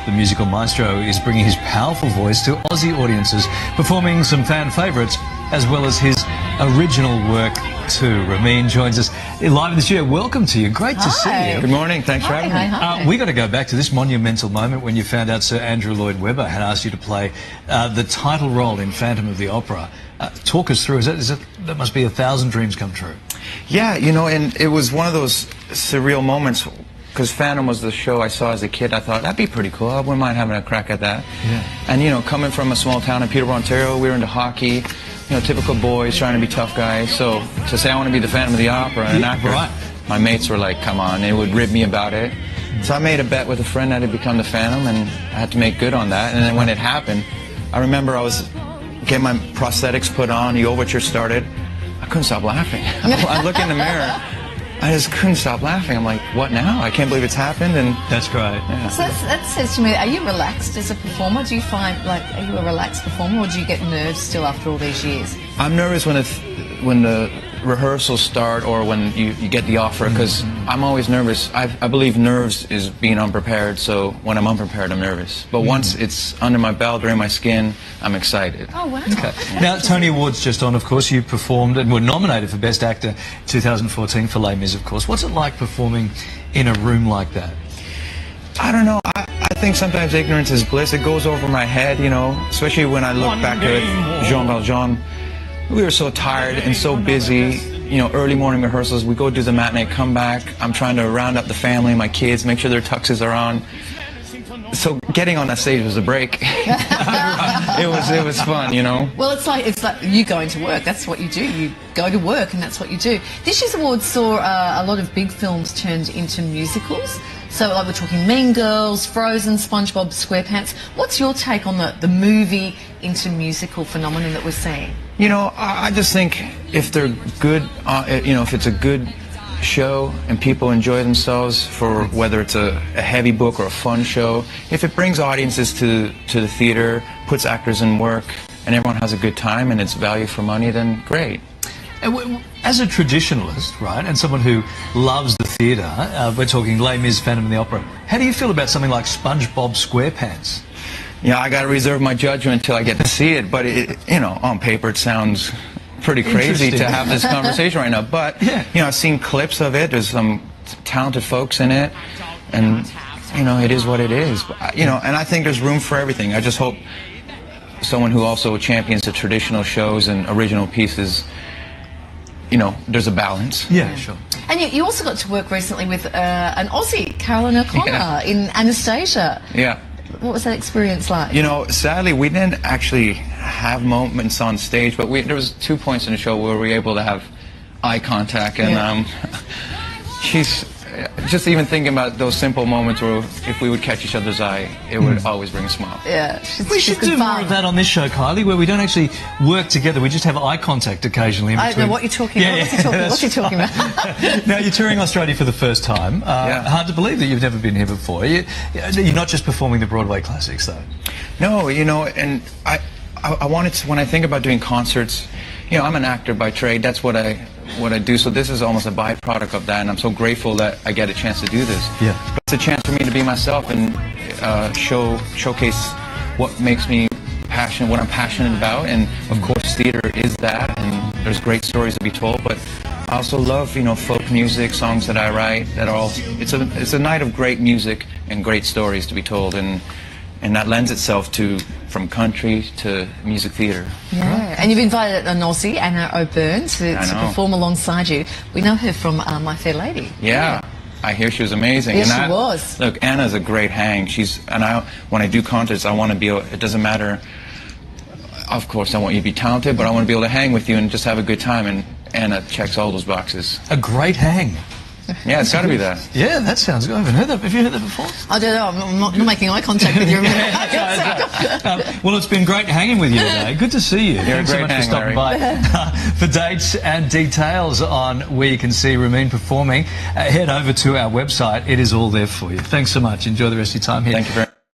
the musical maestro is bringing his powerful voice to Aussie audiences, performing some fan favourites as well as his original work too. Ramin joins us live in the studio. Welcome to you. Great to see you. Good morning. Thanks for having me. We got to go back to this monumental moment when you found out Sir Andrew Lloyd Webber had asked you to play the title role in Phantom of the Opera. Talk us through. That must be 1,000 dreams come true. Yeah, you know, and it was one of those surreal moments because Phantom was the show I saw as a kid. I thought that'd be pretty cool. I wouldn't mind having a crack at that. Yeah. And you know, coming from a small town in Peterborough, Ontario, we were into hockey. You know, typical boys trying to be tough guys. So to say I want to be the Phantom of the Opera and an actor, right. My mates were like, "Come on!" They would rib me about it. So I made a bet with a friend that I'd become the Phantom, and I had to make good on that. And then when it happened, I remember I was getting my prosthetics put on. The overture started. I couldn't stop laughing. I look in the mirror. I just couldn't stop laughing. I'm like, what now? I can't believe it's happened. And that's great. Yeah. So that says to me, are you relaxed as a performer? Do you find, like, are you a relaxed performer, or do you get nerves still after all these years? I'm nervous when the rehearsals start or when you get the offer, because I'm always nervous. I believe nerves is being unprepared, so when I'm unprepared, I'm nervous. But once it's under my belt or in my skin, I'm excited. Oh, wow. Okay. Yeah. Now, Tony Awards just on, of course. You performed and were nominated for Best Actor 2014 for Les Mis, of course. What's it like performing in a room like that? I don't know. I think sometimes ignorance is bliss. It goes over my head, you know, especially when I look back at Jean Valjean. We were so tired and so busy, you know, early morning rehearsals. We go do the matinee, come back. I'm trying to round up the family, my kids, make sure their tuxes are on. So getting on that stage was a break. It was fun, you know. Well, it's like you going to work. That's what you do. You go to work, and that's what you do. This year's awards saw a lot of big films turned into musicals. So, like, we're talking Mean Girls, Frozen, SpongeBob SquarePants. What's your take on the movie into musical phenomenon that we're seeing? You know, I just think if they're good, you know, if it's a good show and people enjoy themselves, for whether it's a heavy book or a fun show, if it brings audiences to the theater, puts actors in work, and everyone has a good time and it's value for money, then great. As a traditionalist, right, and someone who loves the theatre, we're talking Les Mis, Phantom of the Opera, how do you feel about something like SpongeBob SquarePants? Yeah, I got to reserve my judgment until I get to see it, but you know, on paper it sounds pretty crazy to have this conversation right now. But yeah, you know, I've seen clips of it. There's some talented folks in it, and you know, it is what it is. You know, and I think there's room for everything. I just hope someone who also champions the traditional shows and original pieces, you know, there's a balance. Yeah, sure. And you also got to work recently with an Aussie, Carolyn O'Connor, in Anastasia. Yeah. What was that experience like? You know, sadly, we didn't actually have moments on stage, but there was 2 points in the show where we were able to have eye contact, and she's just even thinking about those simple moments where if we would catch each other's eye, it would always bring a smile. Yeah, we should do more of that on this show, Kylie, where we don't actually work together. We just have eye contact occasionally. I don't know what you're talking about. What's he talking about? Now, you're touring Australia for the first time. Hard to believe that you've never been here before. You're not just performing the Broadway classics, though. No, you know, and I wanted to, when I think about doing concerts, you know, I'm an actor by trade. That's what I do. So this is almost a byproduct of that, and I'm so grateful that I get a chance to do this. Yeah. But it's a chance for me to be myself and showcase what makes me passionate, what I'm passionate about, and of course theater is that, and there's great stories to be told. But I also love, you know, folk music, songs that I write. It's a night of great music and great stories to be told, and that lends itself to from country to music theatre. Yeah, and you've invited an Aussie, Anna O'Byrne, to perform alongside you. We know her from My Fair Lady. Yeah, I hear she was amazing. Yes, she was. Look, Anna's a great hang. When I do concerts, I want to be able, it doesn't matter, of course I want you to be talented, but I want to be able to hang with you and just have a good time, and Anna checks all those boxes. A great hang. Yeah, it's got to be that. Yeah, that sounds good. I haven't heard that. Have you heard that before? I don't know. I'm not making eye contact with you. Well, it's been great hanging with you today. Good to see you. You're Thanks so much for stopping by. For dates and details on where you can see Ramin performing, head over to our website. It is all there for you. Thanks so much. Enjoy the rest of your time here. Thank you very much.